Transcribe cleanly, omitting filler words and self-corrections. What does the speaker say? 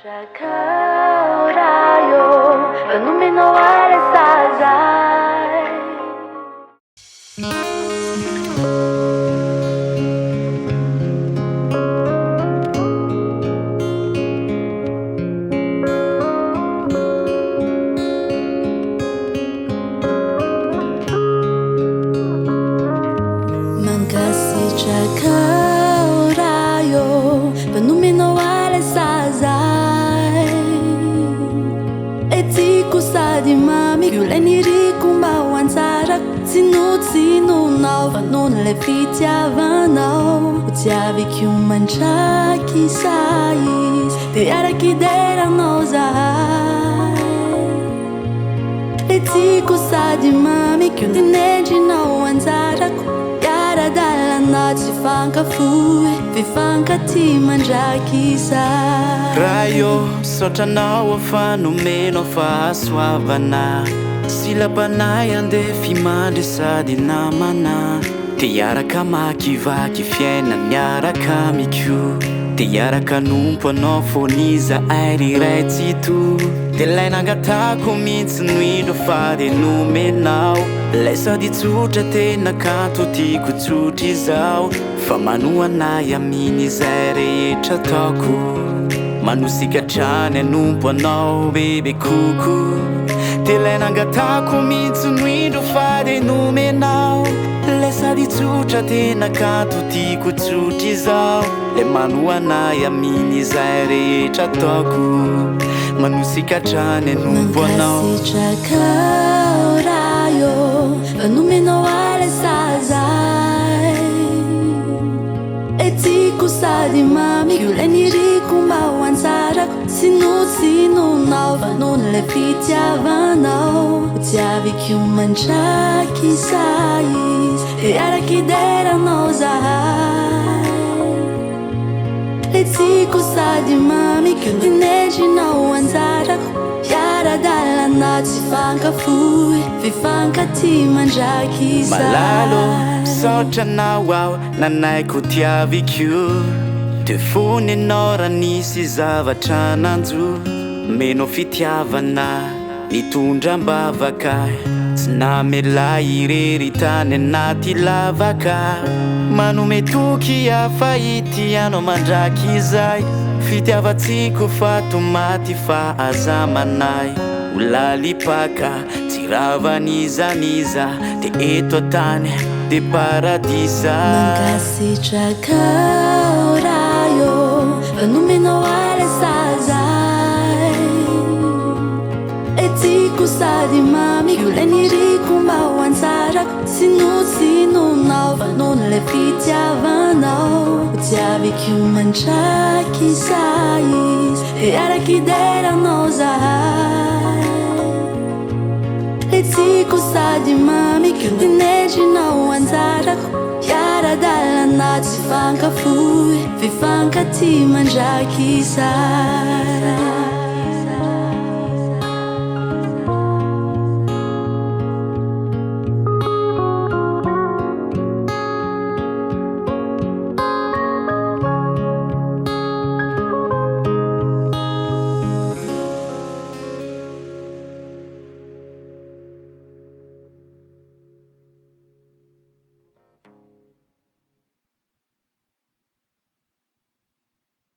Chakarayo, Vanumino wale sazai. Mangasi chakarayo, Vanumino wale sazai. Etiko sadi mami, Yuleniriku mbawanzara. Sinu nao, Vanun le fitiavanao. Utiavi kiumanchaki sais, Te yara kidera nozai. Etiko sadi mami, Kyundineji nao wanzara. Yara dalla notte fanca fui, vi fanca ti mangiaki sai. Raio, sotranao afano meno fa suavana. Silabanay andefi mande sady namana. Te iaraka makivaky fiaina miaraka mikio. Te iaraka nompo anao foniza airiray tsito. Te lay nangatako mihitsy noindro fa de nomenao. Lay sady tsotra tena kanto tiako tsotra izao. Fa manoanay aminy izay rehetra ataoko. Manosikatrany anompo anao bebe koko. Te lay nangatako mihitsy noindro fa de nomenao. Lay sady tsotra tena kanto tiako tsotra izao. Le manoanay aminy izay rehetra ataoko. Manosikatrany anompo anao. Mangasi chakarayo, Vanumino wale sazai. Etiko sadi mami, Yuleniriku mbawanzara. Sinu nao, Vanun le fitiavanao. Utiavi kiumanchaki sais, Te yara kidera nozai. Etiko sadi mami, Kyundineji nao wanzara. Yara dalla notte fanca fui, vi fanca ti mangiaki sai. Malalo, sotranao ao, nanaiko tiaviko. Te foninao raha nisy zavatra nanjo. Menao fitiavana, nitondram-bavaka. Tsy namelay irery tany anaty lavaka. Manome toky hafa ity anao mandraky izay. Fitiavatsiko fa tomaty fa azamanay. Olalipaka, tsy ravanizaniza. Te eto tany, de paradisa. Mangasi chakarayo, Vanumino wale sazai. Etiko sadi mami, Yuleniriku mbawanzara. Sinu nao, Vanun le fitiavanao. Utiavi kiumanchaki sais, Te yara kidera nozai. Etiko sadi mami, Kyundineji nao wanzara. Yara dalla notte fanca fui, vi fanca ti mangiaki sai.